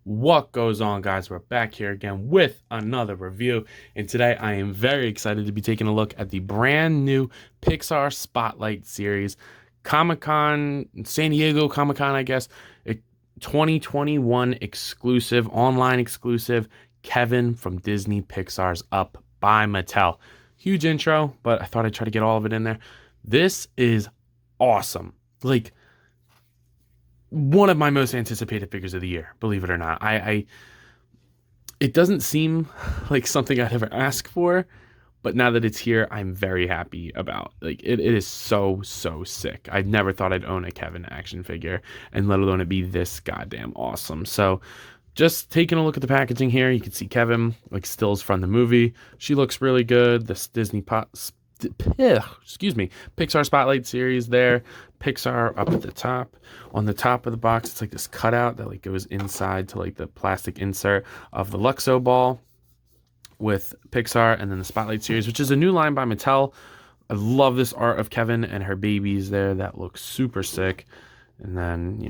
What goes on, guys? We're back here again with another review, and today I am very excited to be taking a look at the brand new Pixar Spotlight series, Comic-Con, San Diego Comic-Con, I guess, a 2021 exclusive, online exclusive, Kevin from Disney Pixar's Up by Mattel. Huge intro, but I thought I'd try to get all of it in there. This is awesome. Like, one of my most anticipated figures of the year, believe it or not. It doesn't seem like something I'd ever ask for, but now that it's here, I'm very happy about. Like, it is so sick. I never thought I'd own a Kevin action figure, and let alone it be this goddamn awesome. So just taking a look at the packaging here, you can see Kevin, like, stills from the movie. She looks really good. This Pixar Spotlight series there. Pixar up at the top. On the top of the box, it's like this cutout that like goes inside to like the plastic insert of the Luxo ball with Pixar, and then the Spotlight series, which is a new line by Mattel. I love this art of Kevin and her babies there. That looks super sick. And then,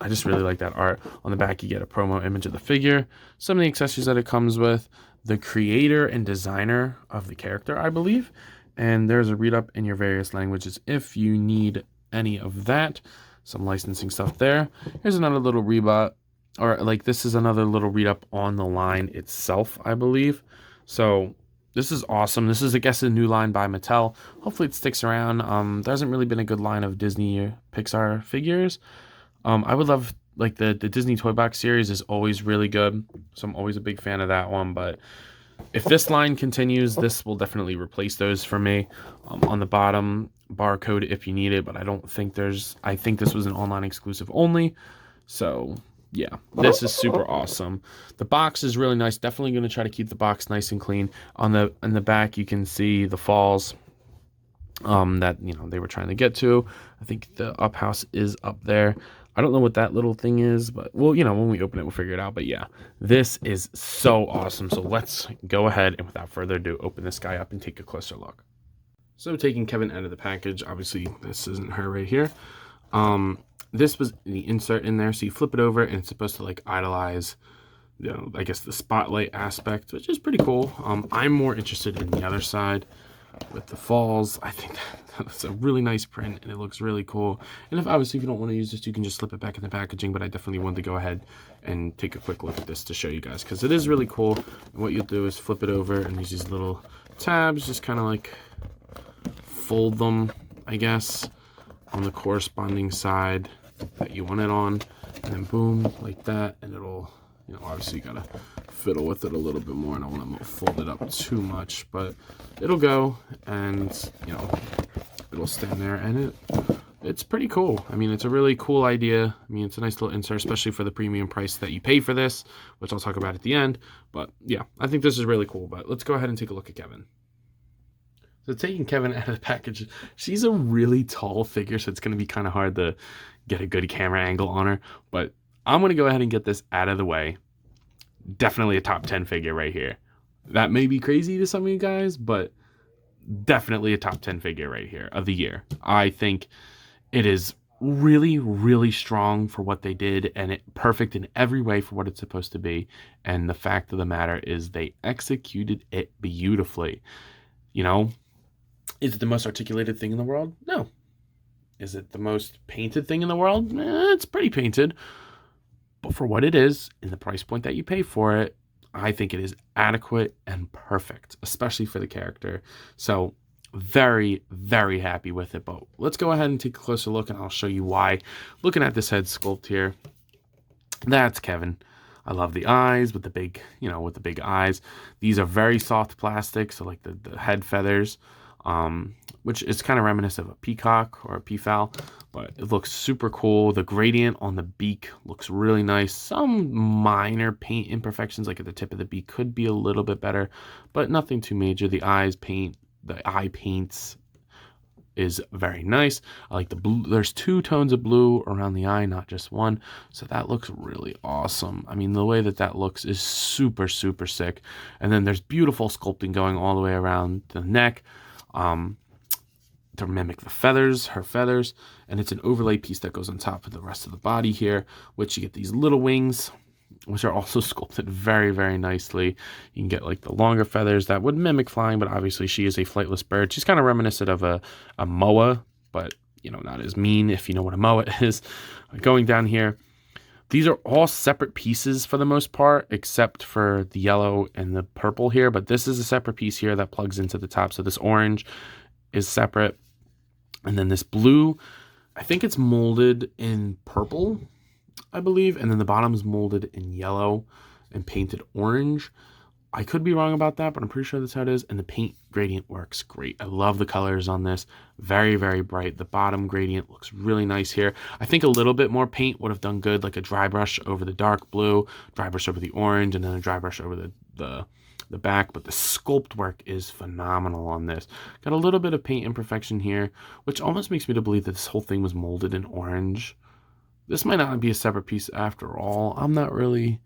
I just really like that art. On the back, you get a promo image of the figure, some of the accessories that it comes with, the creator and designer of the character, I believe. And there's a read up in your various languages if you need any of that. Some licensing stuff there. Here's another little this is another little read up on the line itself, I believe. So this is awesome. This is, I guess, a new line by Mattel. Hopefully it sticks around. There hasn't really been a good line of Disney Pixar figures. I would love, like, the Disney Toy Box series is always really good. So I'm always a big fan of that one. But if this line continues, this will definitely replace those for me. On the bottom, barcode if you need it, but I think this was an online exclusive only. So yeah, this is super awesome. The box is really nice. Definitely going to try to keep the box nice and clean. In the back, you can see the falls that they were trying to get to. I think the up house is up there. I don't know what that little thing is, but when we open it, we'll figure it out. But yeah, this is so awesome. So let's go ahead and without further ado, open this guy up and take a closer look. So taking Kevin out of the package, obviously this isn't her right here. This was the insert in there. So you flip it over and it's supposed to like idolize, I guess the spotlight aspect, which is pretty cool. I'm more interested in the other side with the falls. I think that's a really nice print and it looks really cool. And if you don't want to use this, you can just slip it back in the packaging, but I definitely wanted to go ahead and take a quick look at this to show you guys because it is really cool. And what you'll do is flip it over and use these little tabs, just kind of like fold them, I guess, on the corresponding side that you want it on, and then boom, like that, and it'll, obviously you gotta fiddle with it a little bit more. I don't want to fold it up too much, but it'll go, and it'll stand there, and it's pretty cool. I mean, it's a really cool idea. I mean, it's a nice little insert, especially for the premium price that you pay for this, which I'll talk about at the end. But yeah, I think this is really cool. But let's go ahead and take a look at Kevin. So taking Kevin out of the package, she's a really tall figure, so it's going to be kind of hard to get a good camera angle on her. But I'm going to go ahead and get this out of the way. Definitely a top 10 figure right here. That may be crazy to some of you guys, but definitely a top 10 figure right here of the year. I think it is really strong for what they did, and it perfect in every way for what it's supposed to be. And the fact of the matter is they executed it beautifully. Is it the most articulated thing in the world? No. Is it the most painted thing in the world? It's pretty painted. But for what it is, and the price point that you pay for it, I think it is adequate and perfect, especially for the character. So very happy with it. But let's go ahead and take a closer look, and I'll show you why. Looking at this head sculpt here, that's Kevin. I love the eyes with the big, with the big eyes. These are very soft plastic, so like the head feathers, which is kind of reminiscent of a peacock or a peafowl, but it looks super cool. The gradient on the beak looks really nice. Some minor paint imperfections, like at the tip of the beak, could be a little bit better, but nothing too major. The eye paints is very nice. I like the blue. There's two tones of blue around the eye, not just one. So that looks really awesome. I mean, the way that looks is super sick. And then there's beautiful sculpting going all the way around the neck to mimic the feathers, her feathers. And it's an overlay piece that goes on top of the rest of the body here, which you get these little wings which are also sculpted very, very nicely. You can get like the longer feathers that would mimic flying, but obviously she is a flightless bird. She's kind of reminiscent of a moa, but not as mean, if you know what a moa is. Going down here, these are all separate pieces for the most part, except for the yellow and the purple here. But this is a separate piece here that plugs into the top. So this orange is separate. And then this blue, I think it's molded in purple, I believe. And then the bottom is molded in yellow and painted orange. I could be wrong about that, but I'm pretty sure that's how it is. And the paint gradient works great. I love the colors on this. Very, very bright. The bottom gradient looks really nice here. I think a little bit more paint would have done good, like a dry brush over the dark blue, dry brush over the orange, and then a dry brush over the back. But the sculpt work is phenomenal on this. Got a little bit of paint imperfection here, which almost makes me to believe that this whole thing was molded in orange. This might not be a separate piece after all. I'm not really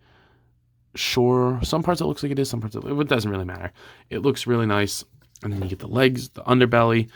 sure. Some parts it looks like it is, some parts it doesn't really matter. It looks really nice. And then you get the legs, the underbelly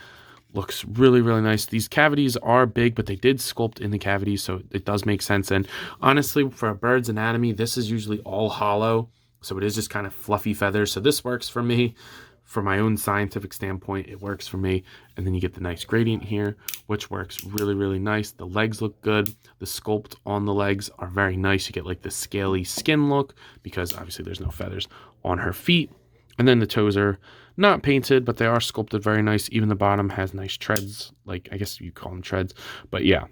looks really, really nice. These cavities are big, but they did sculpt in the cavities, so it does make sense. And honestly, for a bird's anatomy, this is usually all hollow, so it is just kind of fluffy feathers. So this works for me. From my own scientific standpoint, it works for me. And then you get the nice gradient here, which works really, really nice. The legs look good. The sculpt on the legs are very nice. You get like the scaly skin look because obviously there's no feathers on her feet. And then the toes are not painted, but they are sculpted very nice. Even the bottom has nice treads. Like, I guess you call them treads. But yeah,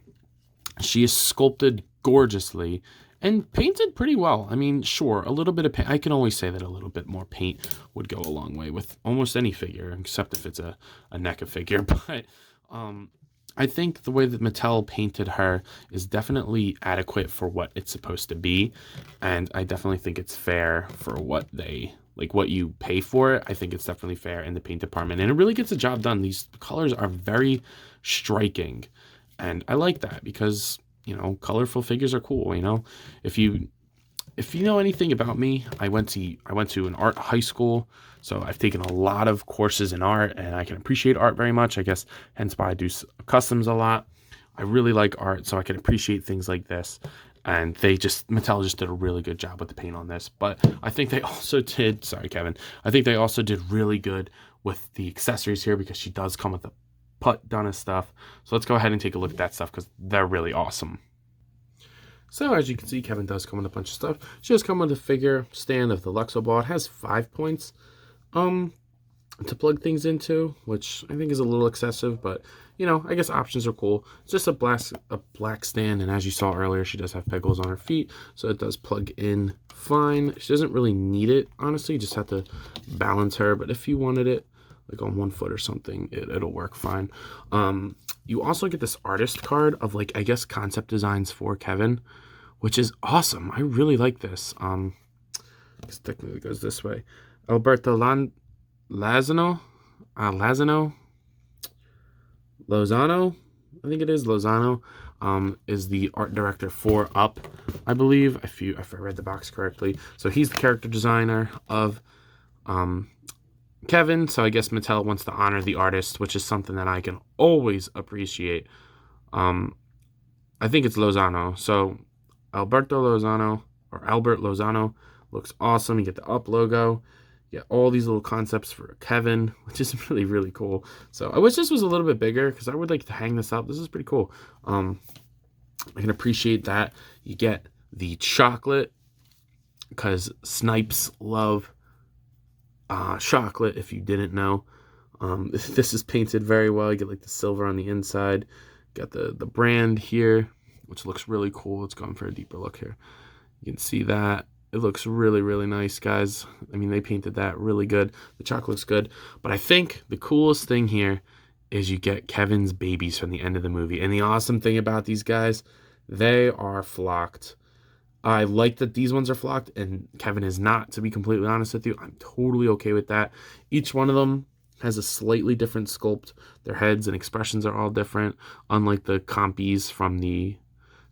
she is sculpted gorgeously and painted pretty well. I mean, sure, a little bit of paint. I can always say that a little bit more paint would go a long way with almost any figure, except if it's a NECA figure. But I think the way that Mattel painted her is definitely adequate for what it's supposed to be. And I definitely think it's fair for what what you pay for it. I think it's definitely fair in the paint department. And it really gets the job done. These colors are very striking. And I like that because colorful figures are cool. If you know anything about me, I went to an art high school, so I've taken a lot of courses in art, and I can appreciate art very much. I guess hence why I do customs a lot. I really like art, so I can appreciate things like this. And Mattel just did a really good job with the paint on this. But I think they also did. Sorry, Kevin. I think they also did really good with the accessories here because she does come with a putt done of stuff. So let's go ahead and take a look at that stuff because they're really awesome. So as you can see, Kevin does come with a bunch of stuff. She does come with a figure stand of the Luxo ball. It has 5 points to plug things into, which I think is a little excessive, but I guess options are cool. It's just a black stand, and as you saw earlier, she does have pegals on her feet, so it does plug in fine. She doesn't really need it, honestly. You just have to balance her, but if you wanted it like on 1 foot or something, it'll work fine. You also get this artist card of I guess concept designs for Kevin, which is awesome. I really like this. This technically goes this way. Alberto Lozano, I think it is Lozano, is the art director for Up, I believe, if I read the box correctly. So he's the character designer of Kevin, so I guess Mattel wants to honor the artist, which is something that I can always appreciate. I think it's Lozano. So Albert Lozano looks awesome. You get the Up logo. You get all these little concepts for Kevin, which is really, really cool. So I wish this was a little bit bigger because I would like to hang this up. This is pretty cool. I can appreciate that. You get the chocolate because Snipes love chocolate, if you didn't know. This is painted very well. You get the silver on the inside. Got the brand here, which looks really cool. Let's go in for a deeper look here. You can see that. It looks really, really nice, guys. I mean, they painted that really good. The chocolate looks good. But I think the coolest thing here is you get Kevin's babies from the end of the movie. And the awesome thing about these guys, they are flocked. I like that these ones are flocked and Kevin is not, to be completely honest with you. I'm totally okay with that. Each one of them has a slightly different sculpt. Their heads and expressions are all different, unlike the compies from the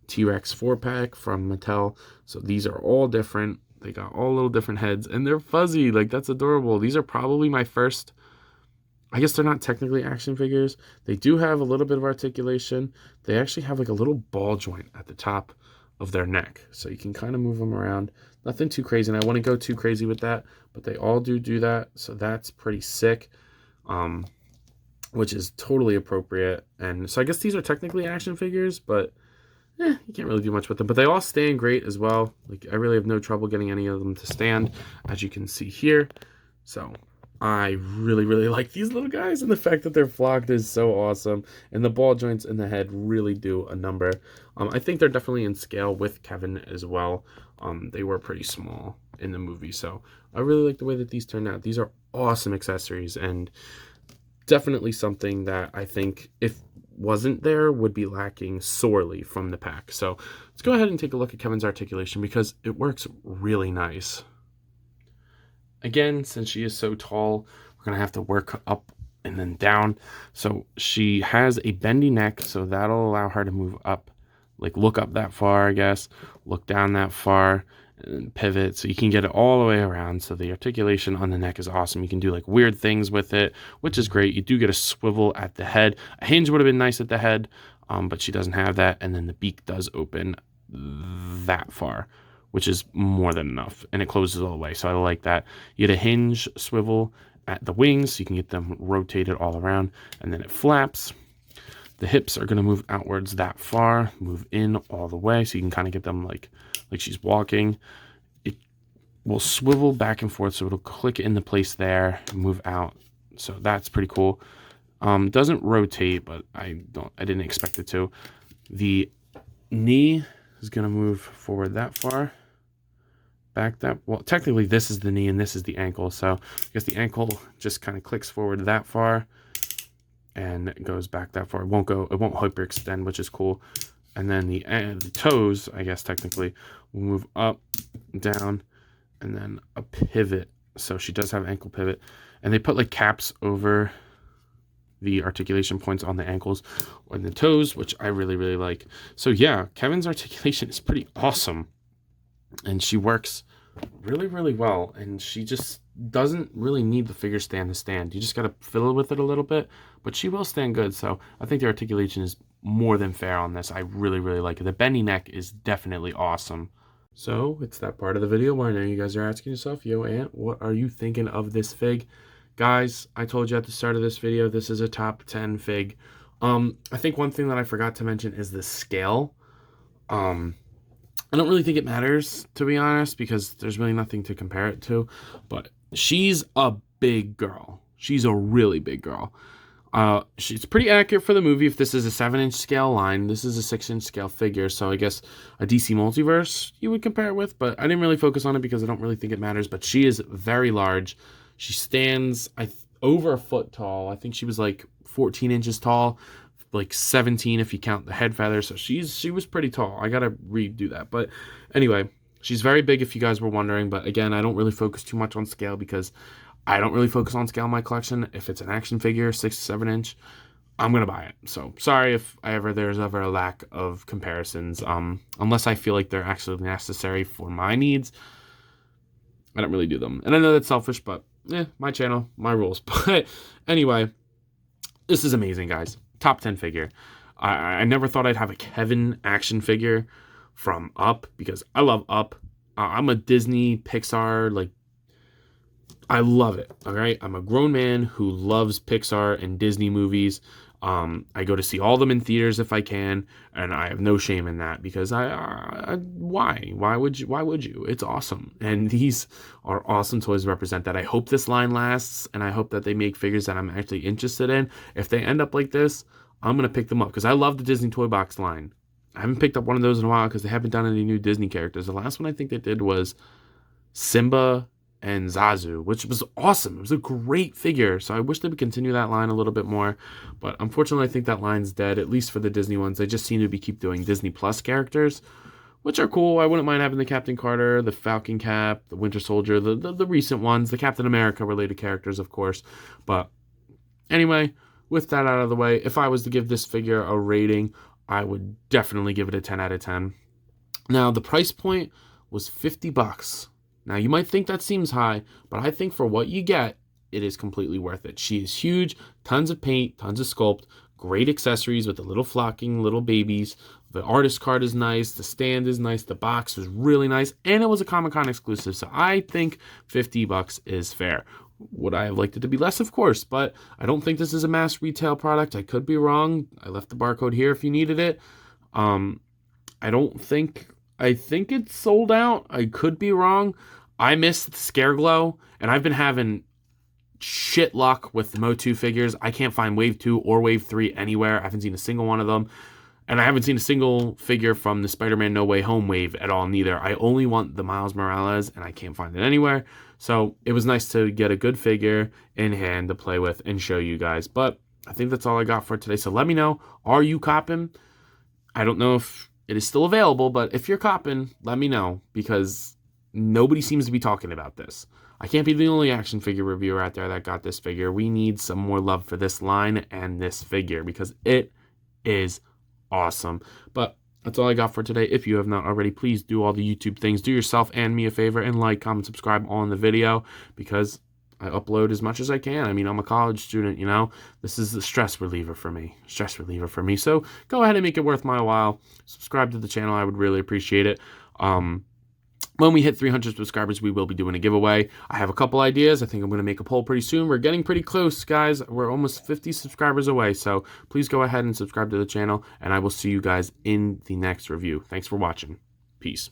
T-Rex 4-pack from Mattel. So these are all different. They got all little different heads and they're fuzzy. That's adorable. These are probably my first, I guess they're not technically action figures. They do have a little bit of articulation. They actually have a little ball joint at the top of their neck. So you can kind of move them around. Nothing too crazy, and I wouldn't go too crazy with that, but they all do that. So that's pretty sick, which is totally appropriate. And so I guess these are technically action figures, but you can't really do much with them. But they all stand great as well. Like, I really have no trouble getting any of them to stand, as you can see here. So I really like these little guys, and the fact that they're flocked is so awesome. And the ball joints in the head really do a number. I think they're definitely in scale with Kevin as well. They were pretty small in the movie, so I really like the way that these turned out. These are awesome accessories, and definitely something that I think, if wasn't there, would be lacking sorely from the pack. So let's go ahead and take a look at Kevin's articulation, because it works really nice. Again, since she is so tall, we're going to have to work up and then down. So she has a bendy neck, so that'll allow her to move up, like look up that far, I guess, look down that far, and pivot. So you can get it all the way around. So the articulation on the neck is awesome. You can do like weird things with it, which is great. You do get a swivel at the head. A hinge would have been nice at the head, but she doesn't have that. And then the beak does open that far, which is more than enough, and it closes all the way. So I like that. You get a hinge swivel at the wings, so you can get them rotated all around, and then it flaps. The hips are going to move outwards that far, move in all the way, so you can kind of get them like she's walking. It will swivel back and forth, so it'll click into place there, move out. So that's pretty cool. Doesn't rotate, but I didn't expect it to. The knee is going to move forward that far. Back that, well, technically this is the knee and this is the ankle, so I guess the ankle just kind of clicks forward that far and it goes back that far. It won't hyperextend, which is cool. And then the toes, I guess technically, will move up, down, and then a pivot. So she does have ankle pivot, and they put like caps over the articulation points on the ankles or the toes, which I really like. So yeah, Kevin's articulation is pretty awesome. And she works really well, and she just doesn't really need the figure stand to stand. You just got to fiddle with it a little bit, but she will stand good. So I think the articulation is more than fair on this. I really like it. The bendy neck is definitely awesome. So it's that part of the video where I know you guys are asking yourself, yo Ant, what are you thinking of this fig? Guys, I told you at the start of this video, this is a top 10 fig. I think one thing that I forgot to mention is the scale. I don't really think it matters, to be honest, because there's really nothing to compare it to. But she's a big girl. She's a really big girl. She's pretty accurate for the movie. If this is a 7-inch scale line, this is a 6-inch scale figure. So I guess a DC Multiverse you would compare it with. But I didn't really focus on it because I don't really think it matters. But she is very large. She stands over a foot tall. I think she was like 14 inches tall. Like 17 if you count the head feathers. So she was pretty tall. I gotta redo that. But anyway, she's very big if you guys were wondering. But again, I don't really focus too much on scale because I don't really focus on scale in my collection. If it's an action figure, 6 to 7 inch, I'm gonna buy it. So sorry if there's ever a lack of comparisons. Unless I feel like they're actually necessary for my needs, I don't really do them. And I know that's selfish, but my channel, my rules. But anyway, this is amazing, guys. Top 10 figure. I never thought I'd have a Kevin action figure from Up, because I love Up. I'm a Disney Pixar, like, I love it. All right, I'm a grown man who loves Pixar and Disney movies. I go to see all of them in theaters if I can, and I have no shame in that, because why would you? It's awesome, and these are awesome toys to represent that. I hope this line lasts, and I hope that they make figures that I'm actually interested in. If they end up like this, I'm gonna pick them up, because I love the Disney Toy Box line. I haven't picked up one of those in a while because they haven't done any new Disney characters. The last one I think they did was Simba and Zazu, which was awesome. It was a great figure, so I wish they would continue that line a little bit more, but unfortunately I think that line's dead, at least for the Disney ones. They just seem to keep doing Disney Plus characters, which are cool. I wouldn't mind having the Captain Carter, the Falcon Cap, the Winter Soldier, the recent ones, the Captain America related characters, of course. But anyway, with that out of the way, if I was to give this figure a rating, I would definitely give it a 10 out of 10. Now, the price point was $50. Now, you might think that seems high, but I think for what you get, it is completely worth it. She is huge, tons of paint, tons of sculpt, Great accessories with the little flocking little babies. The artist card is nice. The stand is nice. The box was really nice. And it was a Comic-Con exclusive. So I think $50 is fair. Would I have liked it to be less? Of course. But I don't think this is a mass retail product. I could be wrong. I left the barcode here if you needed it. I think it's sold out. I could be wrong. I missed Scare Glow. And I've been having shit luck with the Motu figures. I can't find Wave 2 or Wave 3 anywhere. I haven't seen a single one of them. And I haven't seen a single figure from the Spider-Man No Way Home wave at all, neither. I only want the Miles Morales, and I can't find it anywhere. So it was nice to get a good figure in hand to play with and show you guys. But I think that's all I got for today. So let me know, are you copping? I don't know if it is still available, but if you're copping, let me know, because nobody seems to be talking about this. I can't be the only action figure reviewer out there that got this figure. We need some more love for this line and this figure, because it is awesome. But that's all I got for today. If you have not already, please do all the YouTube things. Do yourself and me a favor and like, comment, subscribe on the video, because I upload as much as I can. I mean, I'm a college student, you know. This is the stress reliever for me. So go ahead and make it worth my while. Subscribe to the channel. I would really appreciate it. When we hit 300 subscribers, we will be doing a giveaway. I have a couple ideas. I think I'm going to make a poll pretty soon. We're getting pretty close, guys. We're almost 50 subscribers away. So please go ahead and subscribe to the channel, and I will see you guys in the next review. Thanks for watching. Peace.